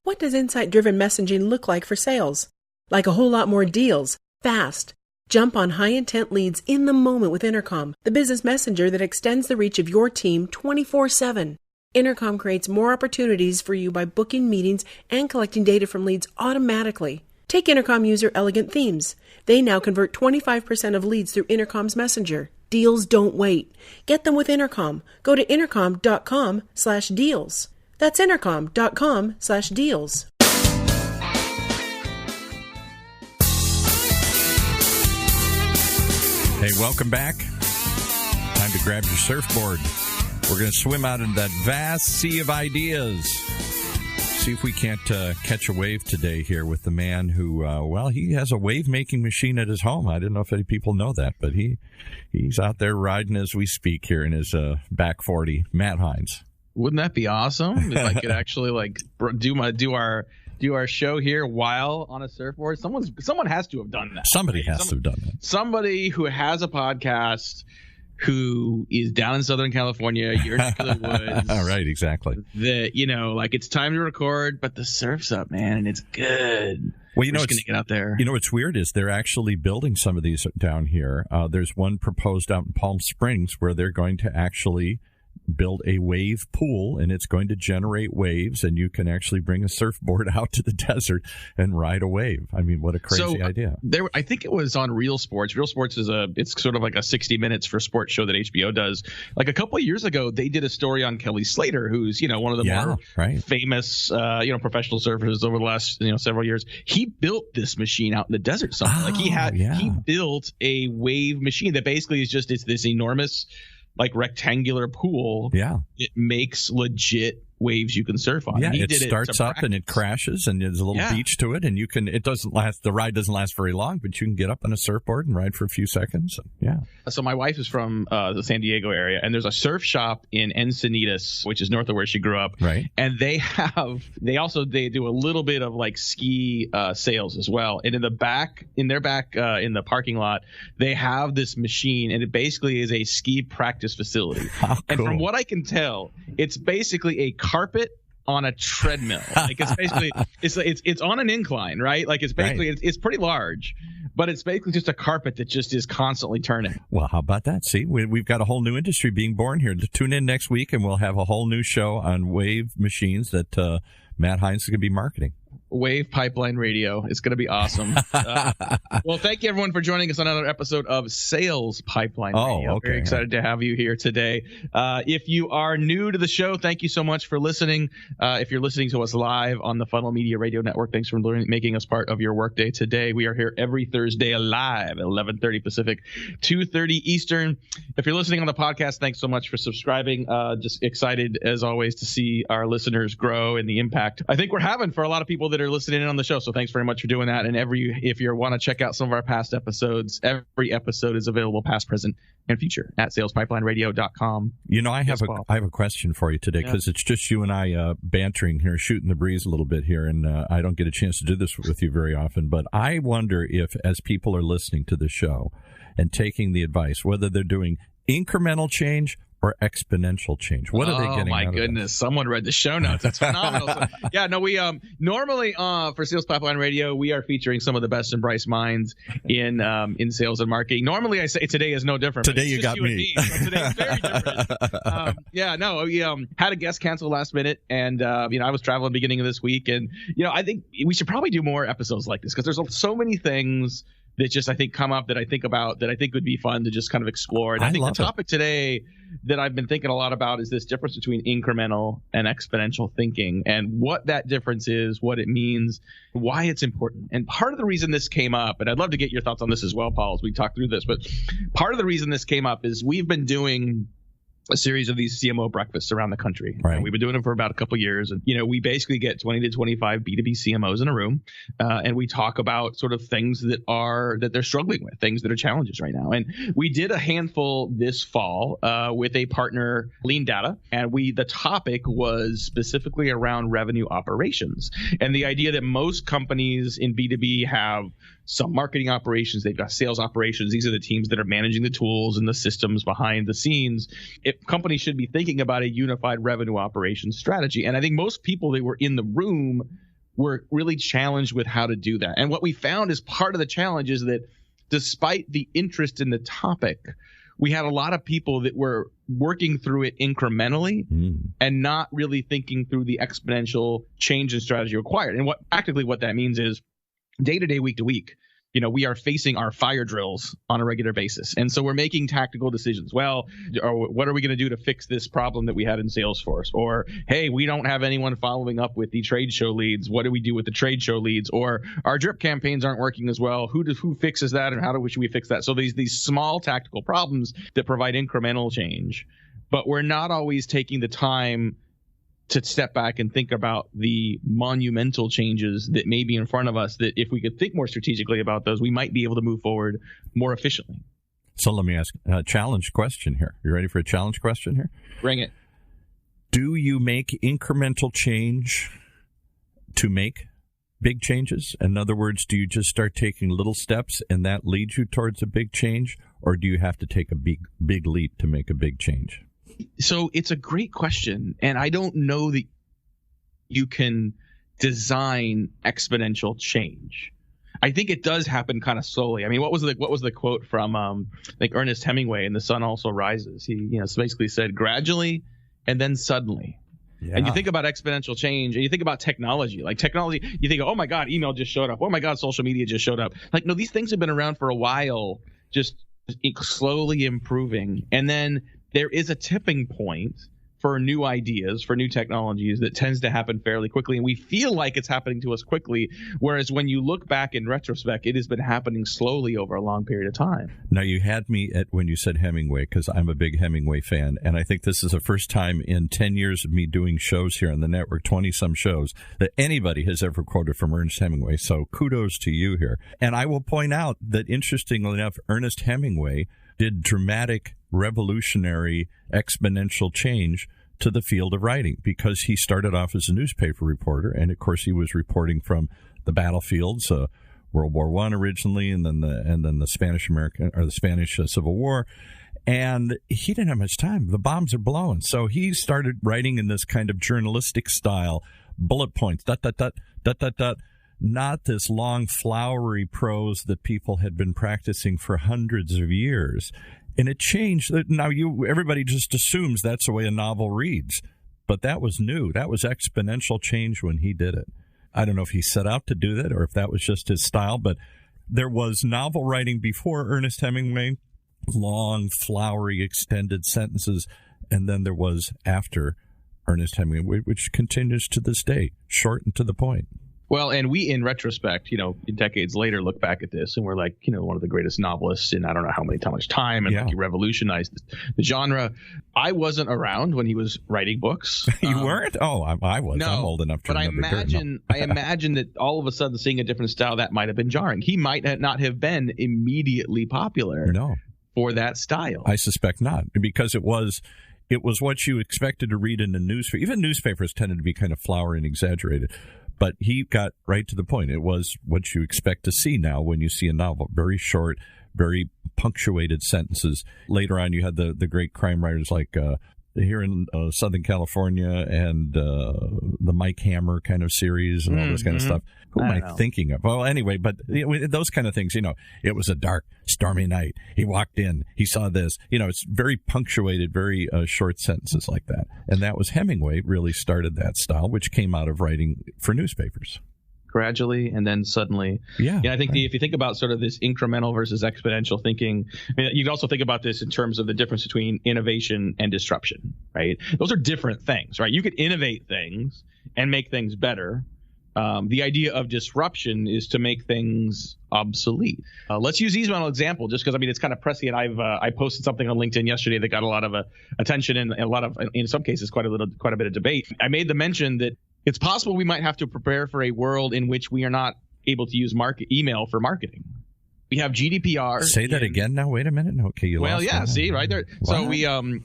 What does insight-driven messaging look like for sales? Like a whole lot more deals, fast. Jump on high-intent leads in the moment with Intercom, the business messenger that extends the reach of your team 24/7. Intercom creates more opportunities for you by booking meetings and collecting data from leads automatically. Take Intercom user Elegant Themes. They now convert 25% of leads through Intercom's messenger. Deals don't wait. Get them with Intercom. Go to intercom.com/deals. That's intercom.com/deals. Hey, welcome back. Time to grab your surfboard. We're going to swim out into that vast sea of ideas. See if we can't catch a wave today here with the man who, he has a wave-making machine at his home. I don't know if any people know that, but he's out there riding as we speak here in his back 40. Matt Hines. Wouldn't that be awesome if I could actually do our show here while on a surfboard? Someone has to have done that. Somebody has to have done that. Somebody who has a podcast who is down in Southern California, your neck of the woods. All right, exactly. It's time to record, but the surf's up, man, and it's good. Well, We're just going to get out there. You know what's weird is they're actually building some of these down here. There's one proposed out in Palm Springs where they're going to actually build a wave pool, and it's going to generate waves, and you can actually bring a surfboard out to the desert and ride a wave. I mean, what a crazy idea. I think it was on Real Sports. Real Sports it's sort of like a 60 Minutes for Sports show that HBO does. Like a couple of years ago, they did a story on Kelly Slater, who's, one of the more famous, professional surfers over the last, several years. He built this machine out in the desert somewhere. He built a wave machine that basically is it's this enormous, rectangular pool. Yeah. It makes legit waves you can surf on. Yeah, it starts up and it crashes, and there's a little beach to it, and the ride doesn't last very long, but you can get up on a surfboard and ride for a few seconds. Yeah. So my wife is from the San Diego area, and there's a surf shop in Encinitas, which is north of where she grew up. Right. And they do a little bit of ski sales as well. And in their back in the parking lot, they have this machine, and it basically is a ski practice facility. Oh, and cool. from what I can tell, it's basically a carpet on a treadmill. It's basically it's on an incline, right? It's basically it's pretty large, but it's basically just a carpet that just is constantly turning. Well, how about that? See, we've got a whole new industry being born here. Tune in next week, and we'll have a whole new show on wave machines that Matt Hines is going to be marketing. Wave Pipeline Radio. It's going to be awesome. Well, thank you, everyone, for joining us on another episode of Sales Pipeline Radio. Okay. Very excited to have you here today. If you are new to the show, thank you so much for listening. If you're listening to us live on the Funnel Media Radio Network, thanks for making us part of your workday today. We are here every Thursday live at 11:30 Pacific, 2:30 Eastern. If you're listening on the podcast, thanks so much for subscribing. Just excited, as always, to see our listeners grow and the impact I think we're having for a lot of people that are listening in on the show. So thanks very much for doing that. And if you want to check out some of our past episodes, every episode is available past, present, and future at salespipelineradio.com. I have a question for you today, because it's just you and I bantering here, shooting the breeze a little bit here, and I don't get a chance to do this with you very often. But I wonder if, as people are listening to the show and taking the advice, whether they're doing incremental change or exponential change. What are they getting? Oh my out goodness! Someone read the show notes. That's phenomenal. We normally for Sales Pipeline Radio, we are featuring some of the best and brightest minds in sales and marketing. Normally, I say today is no different. Today you got me. So today is very different. We had a guest cancel last minute, and I was traveling beginning of this week, and I think we should probably do more episodes like this, because there's so many things that just I think come up that I think about that I think would be fun to just kind of explore. And I think the topic today that I've been thinking a lot about is this difference between incremental and exponential thinking, and what that difference is, what it means, why it's important. And part of the reason this came up, and I'd love to get your thoughts on this as well, Paul, as we talk through this, but part of the reason this came up is we've been doing a series of these CMO breakfasts around the country. Right. We've been doing them for about a couple of years. And, we basically get 20 to 25 B2B CMOs in a room. And we talk about sort of things that they're struggling with, things that are challenges right now. And we did a handful this fall with a partner, Lean Data. And the topic was specifically around revenue operations. And the idea that most companies in B2B have some marketing operations, they've got sales operations. These are the teams that are managing the tools and the systems behind the scenes. Companies should be thinking about a unified revenue operations strategy. And I think most people that were in the room we're really challenged with how to do that. And what we found is part of the challenge is that despite the interest in the topic, we had a lot of people that were working through it incrementally and not really thinking through the exponential change in strategy required. And what that means is day to day, week to week, we are facing our fire drills on a regular basis. And so we're making tactical decisions. Well, what are we going to do to fix this problem that we had in Salesforce? Or, hey, we don't have anyone following up with the trade show leads. What do we do with the trade show leads? Or our drip campaigns aren't working as well. Who fixes that, and should we fix that? So these small tactical problems that provide incremental change. But we're not always taking the time to step back and think about the monumental changes that may be in front of us, that if we could think more strategically about those, we might be able to move forward more efficiently. So let me ask a challenge question here. You ready for a challenge question here? Bring it. Do you make incremental change to make big changes? In other words, do you just start taking little steps and that leads you towards a big change? Or do you have to take a big leap to make a big change? So it's a great question, and I don't know that you can design exponential change. I think it does happen kind of slowly. I mean, what was the quote from Ernest Hemingway in The Sun Also Rises? He basically said gradually and then suddenly. Yeah. And you think about exponential change, and you think about technology. Like technology, you think, oh my God, email just showed up. Oh my God, social media just showed up. Like, no, these things have been around for a while, just slowly improving, and then there is a tipping point for new ideas, for new technologies that tends to happen fairly quickly. And we feel like it's happening to us quickly, whereas when you look back in retrospect, it has been happening slowly over a long period of time. Now, you had me at when you said Hemingway, because I'm a big Hemingway fan, and I think this is the first time in 10 years of me doing shows here on the network, 20-some shows, that anybody has ever quoted from Ernest Hemingway. So kudos to you here. And I will point out that, interestingly enough, Ernest Hemingway did dramatic, revolutionary, exponential change to the field of writing, because he started off as a newspaper reporter, and of course he was reporting from the battlefields, World War I originally, and then the Spanish Civil War, and he didn't have much time. The bombs are blowing, so he started writing in this kind of journalistic style, bullet points, dot dot dot dot dot dot. Not this long, flowery prose that people had been practicing for hundreds of years. And it changed. Now, everybody just assumes that's the way a novel reads. But that was new. That was exponential change when he did it. I don't know if he set out to do that or if that was just his style, but there was novel writing before Ernest Hemingway, long, flowery, extended sentences, and then there was after Ernest Hemingway, which continues to this day, short and to the point. Well, and we, in retrospect, decades later, look back at this and we're like, one of the greatest novelists in I don't know how much time, and he revolutionized the genre. I wasn't around when he was writing books. You weren't? Oh, I was. No, I'm old enough to remember. But I imagine that all of a sudden seeing a different style, that might have been jarring. He might not have been immediately popular for that style. I suspect not, because it was what you expected to read in a newspaper. Even newspapers tended to be kind of flowery and exaggerated. But he got right to the point. It was what you expect to see now when you see a novel. Very short, very punctuated sentences. Later on, you had the great crime writers like here in Southern California and the Mike Hammer kind of series and all this kind of stuff. Who am I thinking of? Well, anyway, but those kind of things, it was a dark, stormy night. He walked in. He saw this. It's very punctuated, very short sentences like that. And that was Hemingway really started that style, which came out of writing for newspapers. Gradually and then suddenly. Yeah. I think if you think about sort of this incremental versus exponential thinking, you can also think about this in terms of the difference between innovation and disruption, right? Those are different things, right? You could innovate things and make things better. The idea of disruption is to make things obsolete. Let's use email example, just because it's kind of prescient. I posted something on LinkedIn yesterday that got a lot of attention and a lot of, in some cases, quite a bit of debate. I made the mention that it's possible we might have to prepare for a world in which we are not able to use email for marketing. We have GDPR. Say that again now. Wait a minute. Okay, you lost that. See, right there. What? So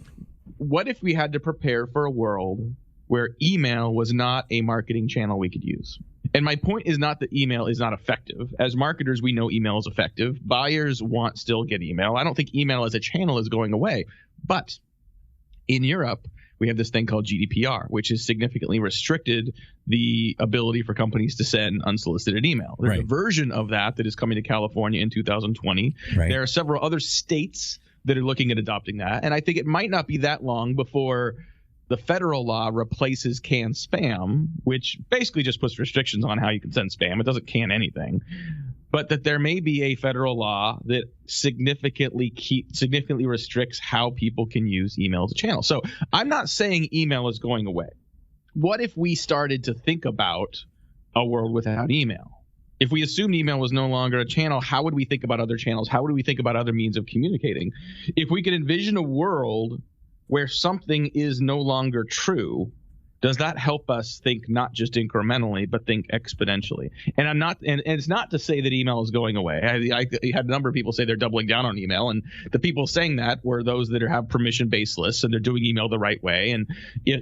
what if we had to prepare for a world where email was not a marketing channel we could use? And my point is not that email is not effective. As marketers, we know email is effective. Buyers still get email. I don't think email as a channel is going away. But in Europe, we have this thing called GDPR, which has significantly restricted the ability for companies to send unsolicited email. There's a version of that is coming to California in 2020. Right. There are several other states that are looking at adopting that. And I think it might not be that long before the federal law replaces canned spam, which basically just puts restrictions on how you can send spam. It doesn't can anything. But that there may be a federal law that significantly restricts how people can use email as a channel. So I'm not saying email is going away. What if we started to think about a world without email? If we assumed email was no longer a channel, how would we think about other channels? How would we think about other means of communicating? If we could envision a world where something is no longer true, does that help us think not just incrementally, but think exponentially? And it's not to say that email is going away. I had a number of people say they're doubling down on email, and the people saying that were those that have permission-based lists and they're doing email the right way. And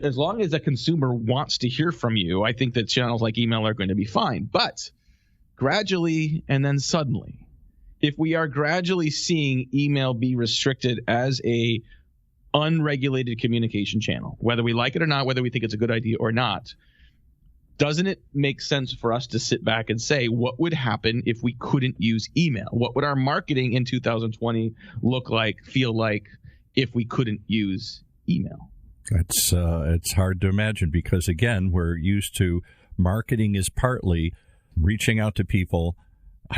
as long as a consumer wants to hear from you, I think that channels like email are going to be fine. But gradually and then suddenly, if we are gradually seeing email be restricted as a unregulated communication channel, whether we like it or not, whether we think it's a good idea or not, doesn't it make sense for us to sit back and say, what would happen if we couldn't use email? What would our marketing in 2020 look like, feel like, if we couldn't use email? It's hard to imagine because, again, we're used to marketing is partly reaching out to people.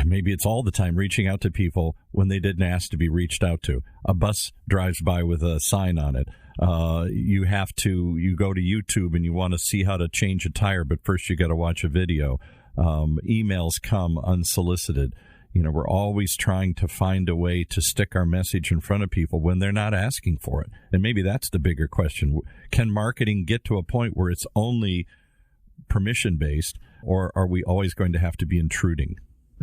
Maybe it's all the time reaching out to people when they didn't ask to be reached out to. A bus drives by with a sign on it. You go to YouTube and you want to see how to change a tire, but first you got to watch a video. Emails come unsolicited. We're always trying to find a way to stick our message in front of people when they're not asking for it. And maybe that's the bigger question. Can marketing get to a point where it's only permission-based, or are we always going to have to be intruding?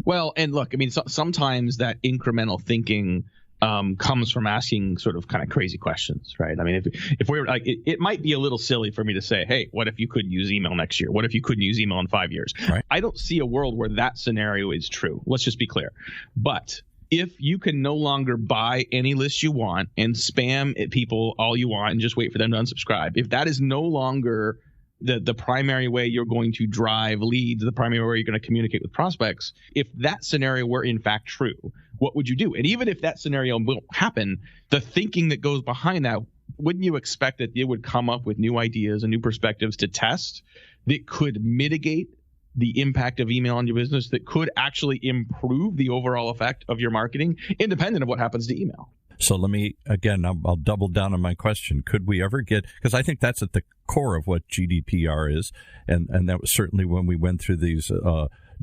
Well, and look, sometimes that incremental thinking comes from asking sort of kind of crazy questions, right? I mean, if we were like, it might be a little silly for me to say, hey, what if you couldn't use email next year? What if you couldn't use email in 5 years? Right. I don't see a world where that scenario is true. Let's just be clear. But if you can no longer buy any list you want and spam at people all you want and just wait for them to unsubscribe, if that is no longer the primary way you're going to drive leads, the primary way you're going to communicate with prospects, if that scenario were in fact true, what would you do? And even if that scenario will happen, the thinking that goes behind that, wouldn't you expect that it would come up with new ideas and new perspectives to test that could mitigate the impact of email on your business, that could actually improve the overall effect of your marketing, independent of what happens to email? So let me, again, I'll double down on my question. Could we ever get, because I think that's at the core of what GDPR is, and that was certainly when we went through these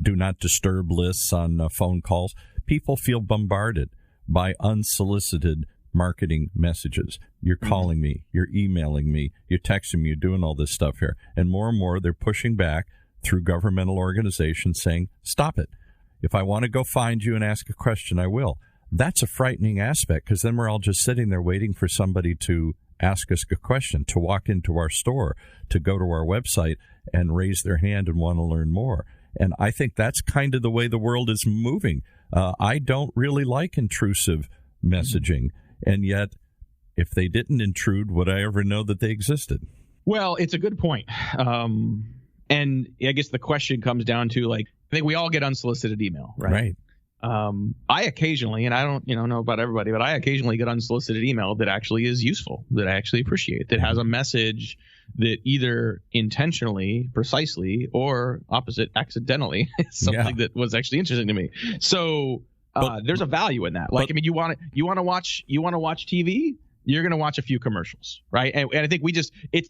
do not disturb lists on phone calls. People feel bombarded by unsolicited marketing messages. You're calling me, you're emailing me, you're texting me, you're doing all this stuff here. And more, they're pushing back through governmental organizations saying, stop it. If I want to go find you and ask a question, I will. That's a frightening aspect, because then we're all just sitting there waiting for somebody to ask us a question, to walk into our store, to go to our website and raise their hand and want to learn more. And I think that's kind of the way the world is moving. I don't really like intrusive messaging. And yet, if they didn't intrude, would I ever know that they existed? Well, it's a good point. And I guess the question comes down to, like, I think we all get unsolicited email, right? Right. I occasionally, and I don't know about everybody, but I occasionally get unsolicited email that actually is useful, that I actually appreciate, that has a message that either intentionally, precisely, or opposite, accidentally, is something that was actually interesting to me. So there's a value in that. Like, I mean, you want to watch TV, you're going to watch a few commercials, right? And I think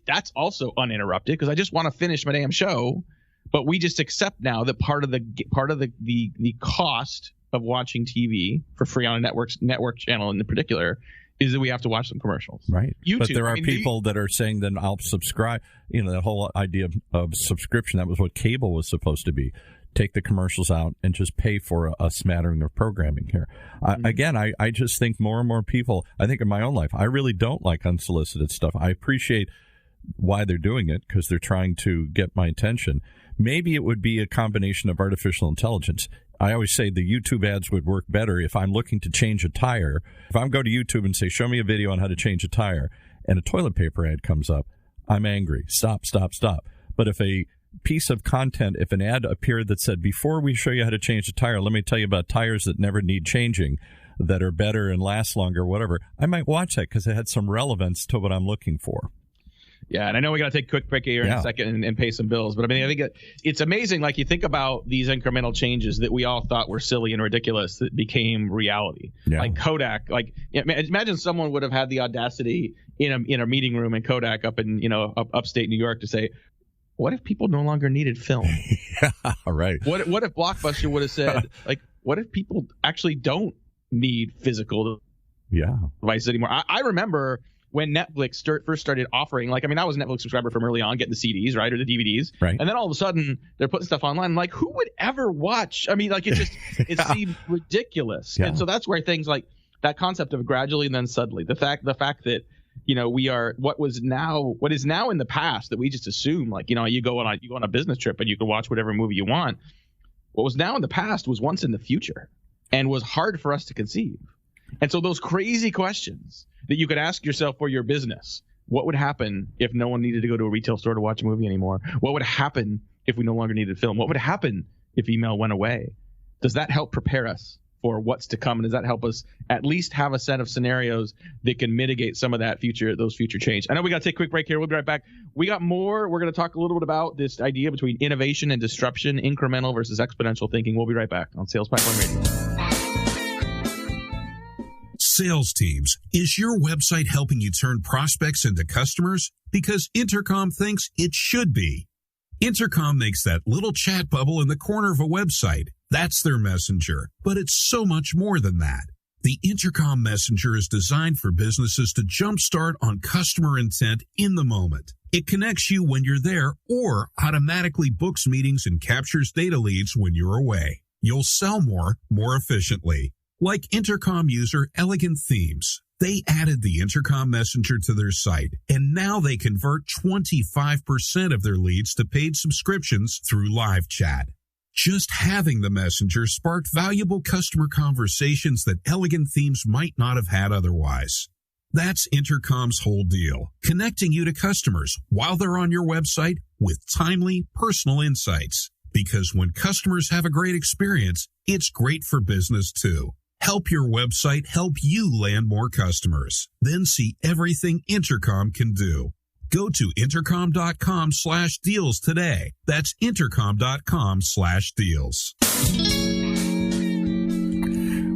that's also uninterrupted, because I just want to finish my damn show. But we just accept now that part of the cost of watching TV for free on a network channel in particular is that we have to watch some commercials. Right. YouTube, but there are people that are saying, then I'll subscribe. That whole idea of subscription, that was what cable was supposed to be. Take the commercials out and just pay for a smattering of programming here. Again, I just think more and more people, I think in my own life, I really don't like unsolicited stuff. I appreciate why they're doing it, because they're trying to get my attention. Maybe it would be a combination of artificial intelligence. I always say the YouTube ads would work better if I'm looking to change a tire. If I go to YouTube and say, show me a video on how to change a tire, and a toilet paper ad comes up, I'm angry. Stop. But if a piece of content, if an ad appeared that said, before we show you how to change the tire, let me tell you about tires that never need changing, that are better and last longer, whatever, I might watch that because it had some relevance to what I'm looking for. Yeah, and I know we got to take a quick break here in a second and pay some bills, but I mean, I think it's amazing. Like, you think about these incremental changes that we all thought were silly and ridiculous that became reality. Yeah. Like Kodak. Like, imagine someone would have had the audacity in a meeting room in Kodak up in upstate New York to say, what if people no longer needed film? Yeah, right. What if Blockbuster would have said, like, what if people actually don't need physical devices anymore? I remember when Netflix first started offering, like, I mean, I was a Netflix subscriber from early on, getting the CDs, right, or the DVDs, right. And then all of a sudden they're putting stuff online. I'm like, who would ever watch? I mean, like, it seemed ridiculous. Yeah. And so that's where things like that concept of gradually and then suddenly, the fact that we are what is now in the past that we just assume, like, you go on a business trip and you can watch whatever movie you want. What was now in the past was once in the future and was hard for us to conceive. And so those crazy questions that you could ask yourself for your business, what would happen if no one needed to go to a retail store to watch a movie anymore? What would happen if we no longer needed film? What would happen if email went away? Does that help prepare us for what's to come? And does that help us at least have a set of scenarios that can mitigate some of those future change? I know we got to take a quick break here. We'll be right back. We got more. We're going to talk a little bit about this idea between innovation and disruption, incremental versus exponential thinking. We'll be right back on Sales Pipeline Radio. Sales teams, is your website helping you turn prospects into customers? Because Intercom thinks it should be. Intercom makes that little chat bubble in the corner of a website. That's their messenger, but it's so much more than that. The Intercom messenger is designed for businesses to jumpstart on customer intent in the moment. It connects you when you're there or automatically books meetings and captures data leads when you're away. You'll sell more efficiently. Like Intercom user Elegant Themes. They added the Intercom messenger to their site, and now they convert 25% of their leads to paid subscriptions through live chat. Just having the messenger sparked valuable customer conversations that Elegant Themes might not have had otherwise. That's Intercom's whole deal, connecting you to customers while they're on your website with timely, personal insights. Because when customers have a great experience, it's great for business too. Help your website help you land more customers. Then see everything Intercom can do. Go to intercom.com/deals today. That's intercom.com/deals.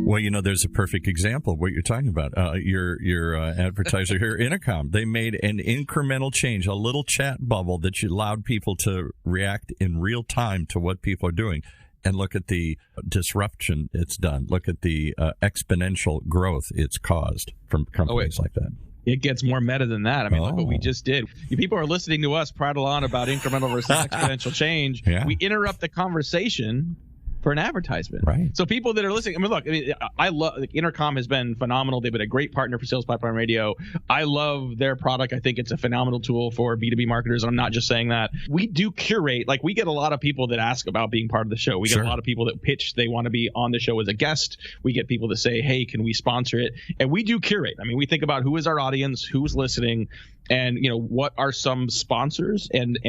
Well, there's a perfect example of what you're talking about. Your advertiser here, Intercom, they made an incremental change, a little chat bubble that allowed people to react in real time to what people are doing. And look at the disruption it's done. Look at the exponential growth it's caused from companies like that. It gets more meta than that. I mean, look what we just did. People are listening to us prattle on about incremental versus exponential change. Yeah. We interrupt the conversation for an advertisement. Right. So people that are listening, I love Intercom has been phenomenal. They've been a great partner for Sales Pipeline Radio. I love their product. I think it's a phenomenal tool for B2B marketers. I'm not just saying that. We do curate. Like, we get a lot of people that ask about being part of the show. We get a lot of people that pitch they want to be on the show as a guest. We get people that say, hey, can we sponsor it? And we do curate. I mean, we think about who is our audience, who's listening, and what are some sponsors and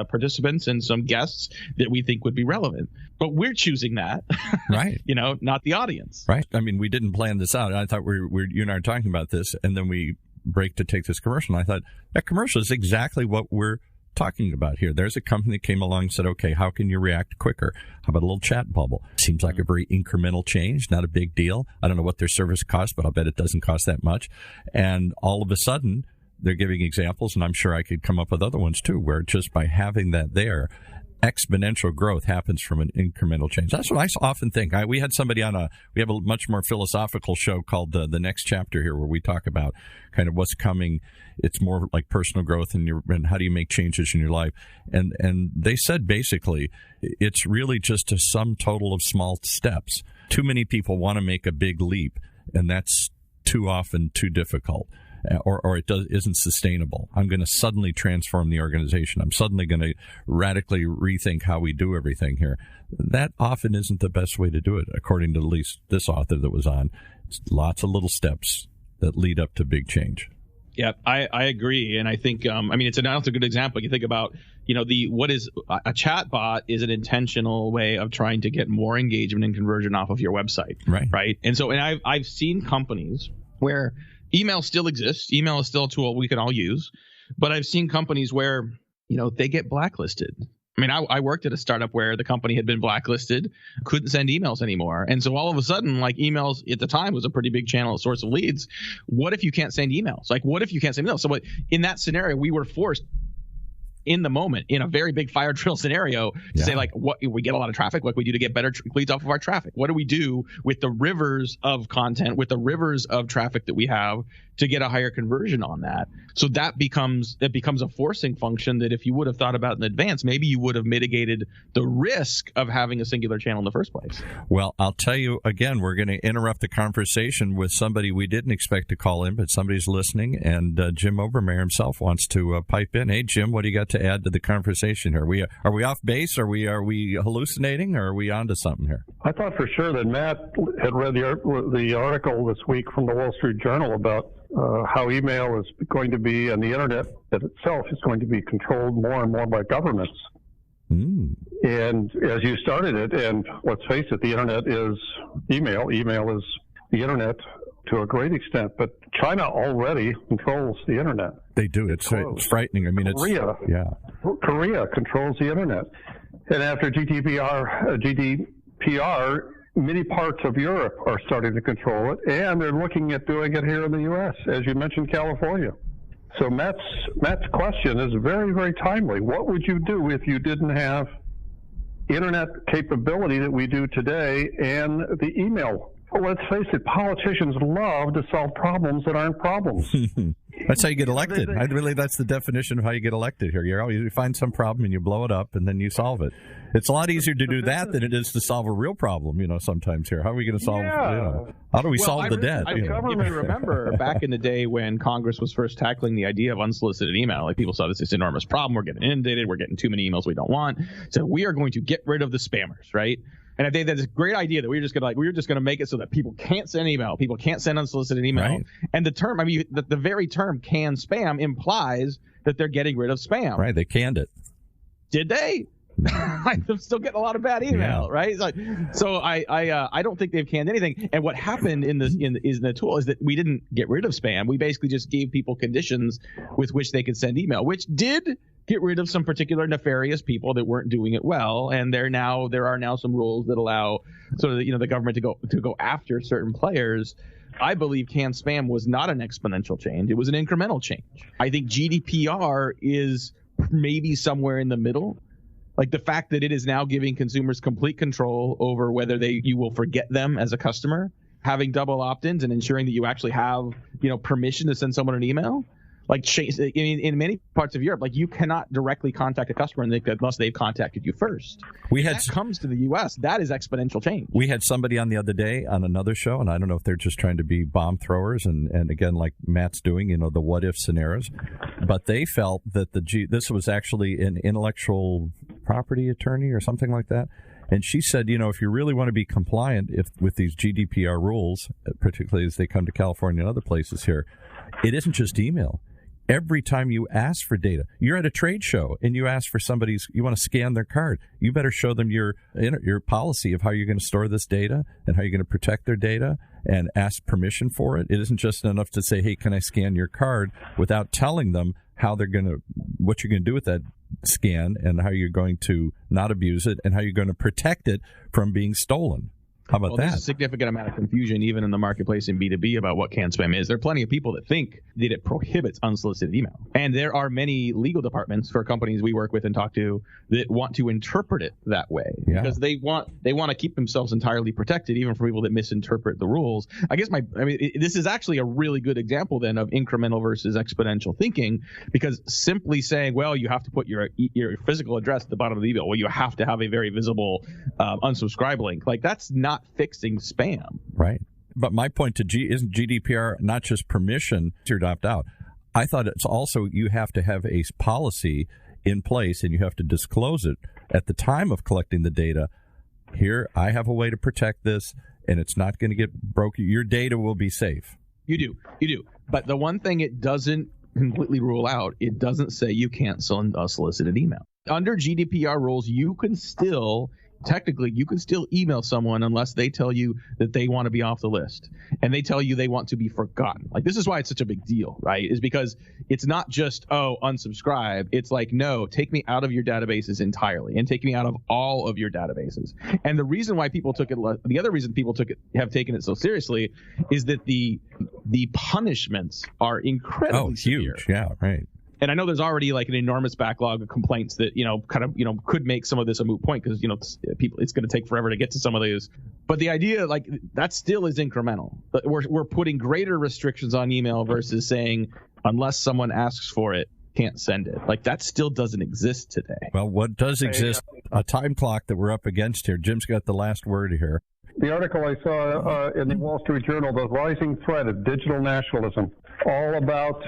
participants and some guests that we think would be relevant. But we're choosing that, right? Not the audience, right? I mean, we didn't plan this out. I thought you and I were talking about this, and then we break to take this commercial. And I thought that commercial is exactly what we're talking about here. There's a company that came along and said, okay, how can you react quicker? How about a little chat bubble? Seems like a very incremental change, not a big deal. I don't know what their service costs, but I'll bet it doesn't cost that much. And all of a sudden, they're giving examples, and I'm sure I could come up with other ones too, where just by having that there, exponential growth happens from an incremental change. That's what I often think. We had somebody we have a much more philosophical show called the Next Chapter here, where we talk about kind of what's coming. It's more like personal growth and how do you make changes in your life. And they said basically it's really just a sum total of small steps. Too many people want to make a big leap, and that's too often too difficult. Or it isn't sustainable. I'm going to suddenly transform the organization. I'm suddenly going to radically rethink how we do everything here. That often isn't the best way to do it, according to at least this author that was on. It's lots of little steps that lead up to big change. Yeah, I agree. And I think, it's a good example. You think about, what is a chat bot is an intentional way of trying to get more engagement and conversion off of your website. Right. And so, I've seen companies where email still exists. Email is still a tool we can all use. But I've seen companies where, they get blacklisted. I worked at a startup where the company had been blacklisted, couldn't send emails anymore. And so all of a sudden, like, emails at the time was a pretty big channel, a source of leads. What if you can't send emails? Like, what if you can't send emails? So in that scenario, we were forced in the moment, in a very big fire drill scenario, to say, like, what we get a lot of traffic. What do we do to get better leads off of our traffic? What do we do with the rivers of content, with the rivers of traffic that we have, to get a higher conversion on that? So that becomes a forcing function that if you would have thought about in advance, maybe you would have mitigated the risk of having a singular channel in the first place. Well, I'll tell you again, we're going to interrupt the conversation with somebody we didn't expect to call in, but somebody's listening, and Jim Obermeyer himself wants to pipe in. Hey, Jim, what do you got to add to the conversation here? Are we off base? Are we hallucinating, or are we onto something here? I thought for sure that Matt had read the article this week from the Wall Street Journal about how email is going to be, and the internet itself is going to be controlled more and more by governments. And as you started it, and let's face it, the internet is email. Email is the internet to a great extent, but China already controls the internet. They do. It's frightening. Korea controls the internet. And after GDPR, many parts of Europe are starting to control it, and they're looking at doing it here in the U.S., as you mentioned, California. So Matt's question is very, very timely. What would you do if you didn't have internet capability that we do today and the email? Well, let's face it, politicians love to solve problems that aren't problems. That's how you get elected. That's the definition of how you get elected here. You find some problem and you blow it up and then you solve it. It's a lot easier to do that than it is to solve a real problem, sometimes here. How are we going to solve, how do we solve the debt? You remember back in the day when Congress was first tackling the idea of unsolicited email, like, people saw this enormous problem. We're getting inundated. We're getting too many emails we don't want. So we are going to get rid of the spammers, right? And I think that's a great idea that we were just going to make it so that people can't send email, people can't send unsolicited email. Right. And the term, the very term "can spam" implies that they're getting rid of spam. Right? They canned it. Did they? I'm still getting a lot of bad email, right? So I don't think they've canned anything. And what happened in the tool is that we didn't get rid of spam. We basically just gave people conditions with which they could send email, which did get rid of some particular nefarious people that weren't doing it well. And there are now some rules that allow the government to go after certain players. I believe canned spam was not an exponential change. It was an incremental change. I think GDPR is maybe somewhere in the middle. Like, the fact that it is now giving consumers complete control over whether you will forget them as a customer, having double opt-ins, and ensuring that you actually have permission to send someone an email. Like, in many parts of Europe, like, you cannot directly contact a customer unless they've contacted you first. That comes to the U.S. That is exponential change. We had somebody on the other day on another show, and I don't know if they're just trying to be bomb throwers, and again, like Matt's doing, the what-if scenarios, but they felt that this was actually an intellectual property attorney or something like that. And she said, if you really want to be compliant with these GDPR rules, particularly as they come to California and other places here, it isn't just email. Every time you ask for data, you're at a trade show and you ask for you want to scan their card, you better show them your policy of how you're going to store this data and how you're going to protect their data and ask permission for it. It isn't just enough to say, hey, can I scan your card, without telling them what you're going to do with that scan and how you're going to not abuse it and how you're going to protect it from being stolen. How about that? There's a significant amount of confusion even in the marketplace in B2B about what canned spam is. There are plenty of people that think that it prohibits unsolicited email. And there are many legal departments for companies we work with and talk to that want to interpret it that way. Yeah. Because they want to keep themselves entirely protected, even for people that misinterpret the rules. I guess this is actually a really good example then of incremental versus exponential thinking, because simply saying, well, you have to put your physical address at the bottom of the email, well, you have to have a very visible unsubscribe link. Like, that's not fixing spam. Right. But my point isn't GDPR not just permission to opt out. I thought it's also you have to have a policy in place and you have to disclose it at the time of collecting the data. Here, I have a way to protect this, and it's not going to get broken. Your data will be safe. You do. But the one thing it doesn't completely rule out, it doesn't say you can't send unsolicited email. Under GDPR rules, you can still email someone unless they tell you that they want to be off the list and they tell you they want to be forgotten. Like, this is why it's such a big deal, right? Is because it's not just, unsubscribe. It's like, no, take me out of your databases entirely and take me out of all of your databases. And the reason why the other reason people have taken it so seriously is that the punishments are incredibly severe. Huge. Yeah, right. And I know there's already like an enormous backlog of complaints that, could make some of this a moot point because, it's going to take forever to get to some of these. But the idea, like, that still is incremental. We're putting greater restrictions on email versus saying, unless someone asks for it, can't send it. Like, that still doesn't exist today. Well, what does exist, a time clock that we're up against here. Jim's got the last word here. The article I saw in the Wall Street Journal, The Rising Threat of Digital Nationalism, all about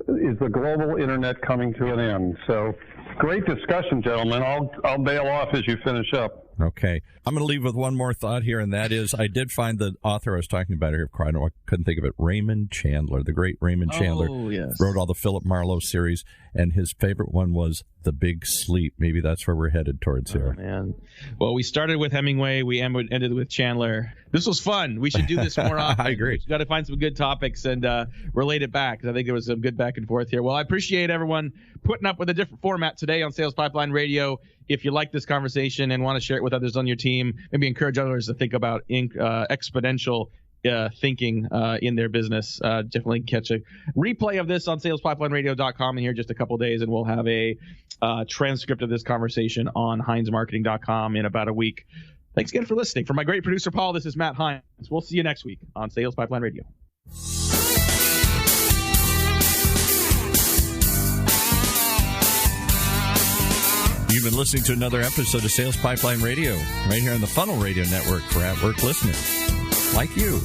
is the global internet coming to an end. So great discussion, gentlemen. I'll bail off as you finish up. Okay. I'm going to leave with one more thought here, and that is I did find the author I was talking about here, I couldn't think of it, Raymond Chandler, the great Raymond Chandler. Oh, yes. Wrote all the Philip Marlowe series, and his favorite one was The Big Sleep. Maybe that's where we're headed towards here. Oh, man. Well, we started with Hemingway. We ended with Chandler. This was fun. We should do this more often. I agree. We've got to find some good topics and relate it back, because I think there was some good back and forth here. Well, I appreciate everyone putting up with a different format today on Sales Pipeline Radio. If you like this conversation and want to share it with others on your team, maybe encourage others to think about exponential thinking in their business. Definitely catch a replay of this on salespipelineradio.com in here just a couple of days, and we'll have a transcript of this conversation on HeinzMarketing.com in about a week. Thanks again for listening. For my great producer, Paul, this is Matt Heinz. We'll see you next week on Sales Pipeline Radio. You've been listening to another episode of Sales Pipeline Radio, right here on the Funnel Radio Network for at-work listeners like you.